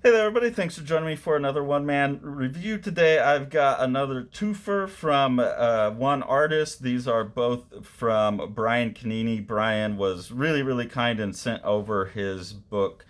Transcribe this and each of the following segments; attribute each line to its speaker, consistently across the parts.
Speaker 1: Hey there, everybody. Thanks for joining me for another one-man review. Today, I've got another twofer from one artist. These are both from Brian Canini. Brian was really, really kind and sent over his book,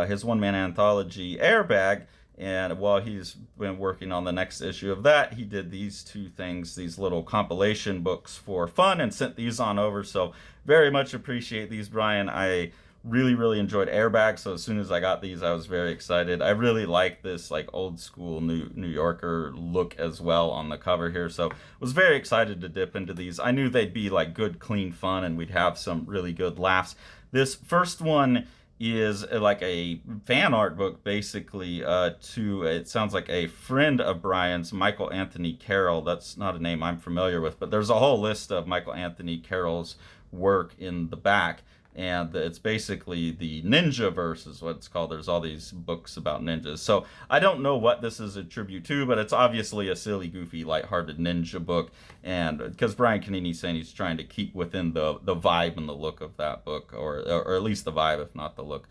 Speaker 1: his one-man anthology, Airbag. And while he's been working on the next issue of that, he did these two things, these little compilation books for fun, and sent these on over. So very much appreciate these, Brian. I really really enjoyed Airbag, so as soon as I got these I was very excited. I really like this like old school New Yorker look as well on the cover here, so was very excited to dip into these. I knew they'd be like good clean fun and we'd have some really good laughs. This first one is like a fan art book basically, to it sounds like a friend of Brian's, Michael Anthony Carroll. That's not a name I'm familiar with, but there's a whole list of Michael Anthony Carroll's work in the back, and it's basically the ninja verse is what it's called. There's all these books about ninjas, so I don't know what this is a tribute to, but it's obviously a silly, goofy, lighthearted ninja book. And because Brian Canini's saying he's trying to keep within the vibe and the look of that book, or at least the vibe, if not the look.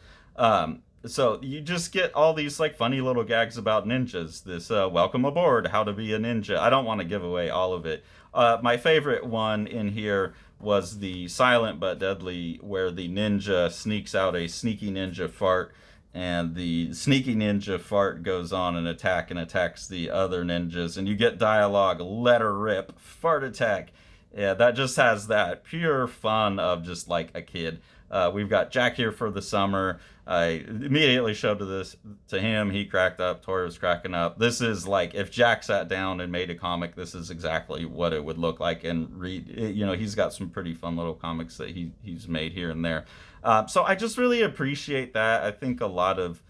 Speaker 1: So you just get all these like funny little gags about ninjas. This welcome aboard, how to be a ninja. I don't want to give away all of it. My favorite one in here was the silent but deadly, where the ninja sneaks out a sneaky ninja fart, and the sneaky ninja fart goes on an attack and attacks the other ninjas, and you get dialogue, let her rip, fart attack. Yeah, that just has that pure fun of just like a kid. We've got Jack here for the summer. I immediately showed to him. He cracked up. Tori was cracking up. This is like if Jack sat down and made a comic. This is exactly what it would look like. And read, you know, he's got some pretty fun little comics that he's made here and there. So I just really appreciate that. I think a lot of,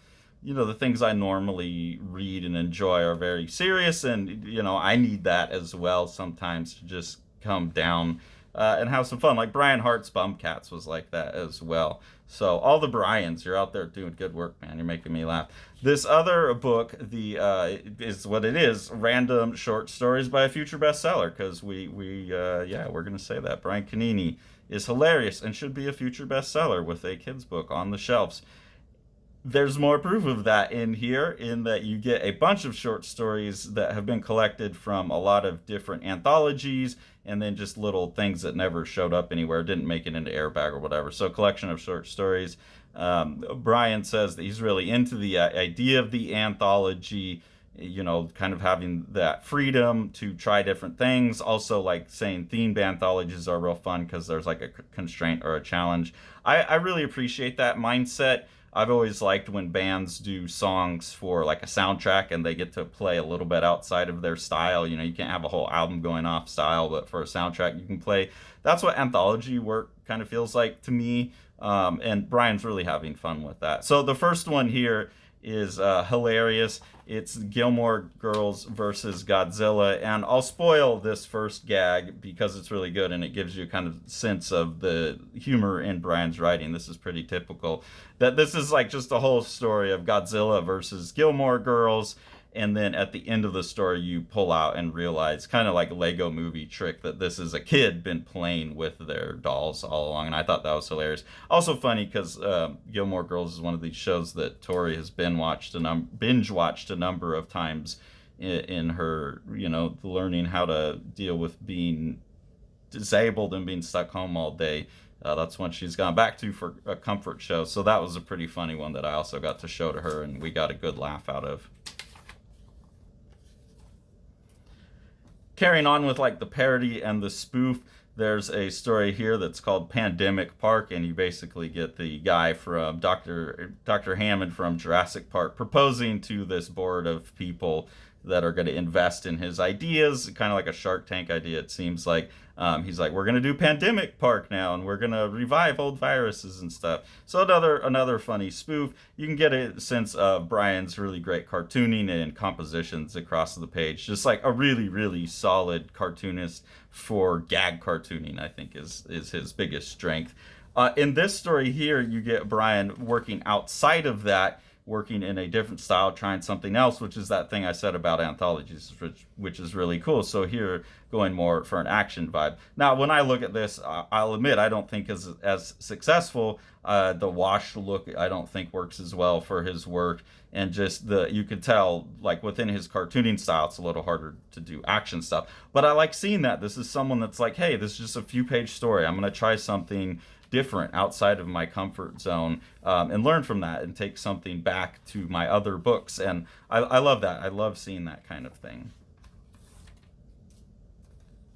Speaker 1: you know, the things I normally read and enjoy are very serious, and you know I need that as well sometimes to just come down and have some fun. Like Brian Hart's Bum Cats was like that as well. So all the Bryans, you're out there doing good work, man. You're making me laugh. This other book, the is what it is: random short stories by a future bestseller. Because yeah, we're gonna say that Brian Canini is hilarious and should be a future bestseller with a kids book on the shelves. There's more proof of that in here, in that you get a bunch of short stories that have been collected from a lot of different anthologies, and then just little things that never showed up anywhere, didn't make it into Airbag or whatever. So, collection of short stories. Brian says that he's really into the idea of the anthology, you know, kind of having that freedom to try different things. Also, like saying themed anthologies are real fun because there's like a constraint or a challenge. I really appreciate that mindset. I've always liked when bands do songs for like a soundtrack and they get to play a little bit outside of their style. You know, you can't have a whole album going off style, but for a soundtrack you can play. That's what anthology work kind of feels like to me. And Brian's really having fun with that. So the first one here is hilarious. It's Gilmore Girls versus Godzilla, and I'll spoil this first gag because it's really good and it gives you kind of sense of the humor in Brian's writing. This is pretty typical. That this is like just a whole story of Godzilla versus Gilmore Girls, and then at the end of the story you pull out and realize, kind of like Lego movie trick, that this is a kid been playing with their dolls all along. And I thought that was hilarious. Also funny because Gilmore Girls is one of these shows that Tori has binge watched a number of times in her, you know, learning how to deal with being disabled and being stuck home all day. That's one she's gone back to for a comfort show. So that was a pretty funny one that I also got to show to her, and we got a good laugh out of. Carrying on with like the parody and the spoof, there's a story here that's called Pandemic Park, and you basically get the guy from Dr. Hammond from Jurassic Park proposing to this board of people that are going to invest in his ideas, kind of like a Shark Tank idea, it seems like. He's like, we're going to do Pandemic Park now, and we're going to revive old viruses and stuff. So another funny spoof. You can get a sense of Brian's really great cartooning and compositions across the page. Just like a really, really solid cartoonist for gag cartooning, I think is his biggest strength. In this story here, you get Brian working outside of that working in a different style, trying something else, which is that thing I said about anthologies, which is really cool. So here, going more for an action vibe. Now, when I look at this, I'll admit I don't think as successful. The wash look I don't think works as well for his work, and just you could tell like within his cartooning style, it's a little harder to do action stuff. But I like seeing that this is someone that's like, hey, this is just a few page story. I'm gonna try something different outside of my comfort zone, and learn from that and take something back to my other books. And I love that. I love seeing that kind of thing.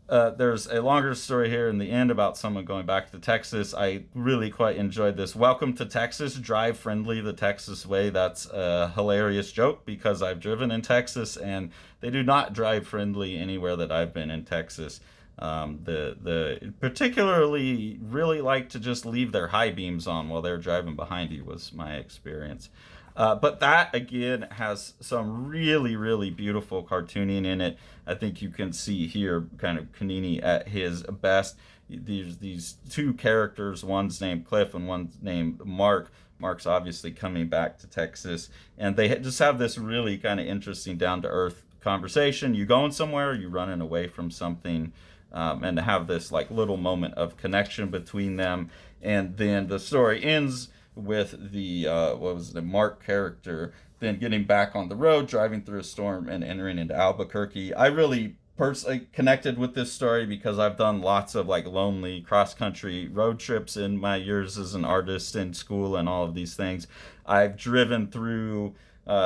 Speaker 1: There's a longer story here in the end about someone going back to Texas. I really quite enjoyed this. Welcome to Texas, drive friendly the Texas way. That's a hilarious joke because I've driven in Texas and they do not drive friendly anywhere that I've been in Texas. The particularly really like to just leave their high beams on while they're driving behind you was my experience. But that again has some really, really beautiful cartooning in it. I think you can see here kind of Canini at his best. These two characters, one's named Cliff and one's named Mark. Mark's obviously coming back to Texas, and they just have this really kind of interesting, down to earth conversation. You going somewhere? You running away from something? And to have this like little moment of connection between them, and then the story ends with the what was the Mark character then getting back on the road, driving through a storm and entering into Albuquerque. I really personally connected with this story because I've done lots of like lonely cross country road trips in my years as an artist in school and all of these things. I've driven through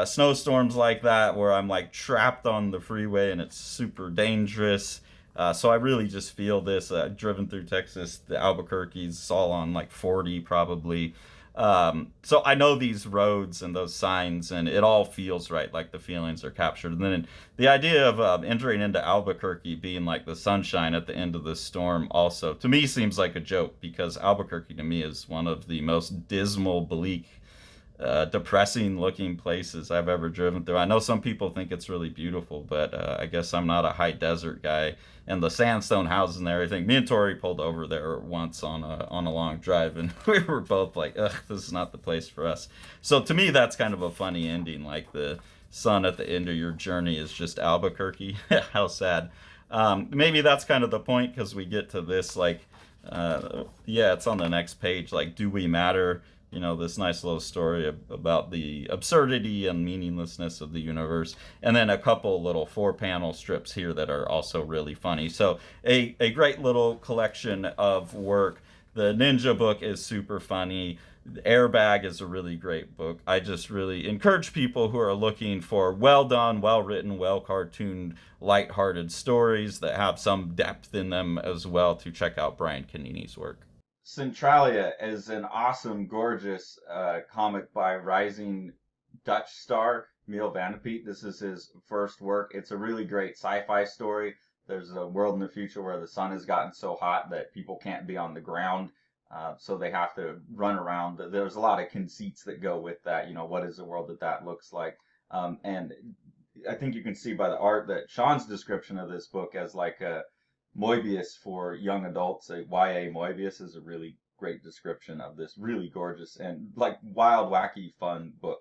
Speaker 1: snowstorms like that where I'm like trapped on the freeway and it's super dangerous. So I really just feel this. Driven through Texas, the Albuquerque's all on like 40 probably. So I know these roads and those signs, and it all feels right, like the feelings are captured. And then the idea of entering into Albuquerque being like the sunshine at the end of the storm also, to me, seems like a joke, because Albuquerque to me is one of the most dismal, bleak, depressing looking places I've ever driven through. I know some people think it's really beautiful, but I guess I'm not a high desert guy. And the sandstone houses and everything. Me and Tori pulled over there once on a long drive, and we were both like, "Ugh, this is not the place for us." So to me, that's kind of a funny ending. Like the sun at the end of your journey is just Albuquerque. How sad. Maybe that's kind of the point, because we get to this like, yeah, it's on the next page. Like, do we matter? You know, this nice little story about the absurdity and meaninglessness of the universe, and then a couple little 4-panel strips here that are also really funny. So a great little collection of work. The Ninja book is super funny. The Airbag is a really great book. I just really encourage people who are looking for well done, well written, well cartooned, lighthearted stories that have some depth in them as well to check out Brian Canini's work. Centralia is an awesome, gorgeous comic by rising Dutch star Neil Van Peet. This is his first work. It's a really great sci-fi story. There's a world in the future where the sun has gotten so hot that people can't be on the ground, so they have to run around. There's a lot of conceits that go with that. You know, what is the world that looks like? And I think you can see by the art that Sean's description of this book as like a Moebius for young adults, a YA Moebius, is a really great description of this really gorgeous and like wild, wacky, fun book.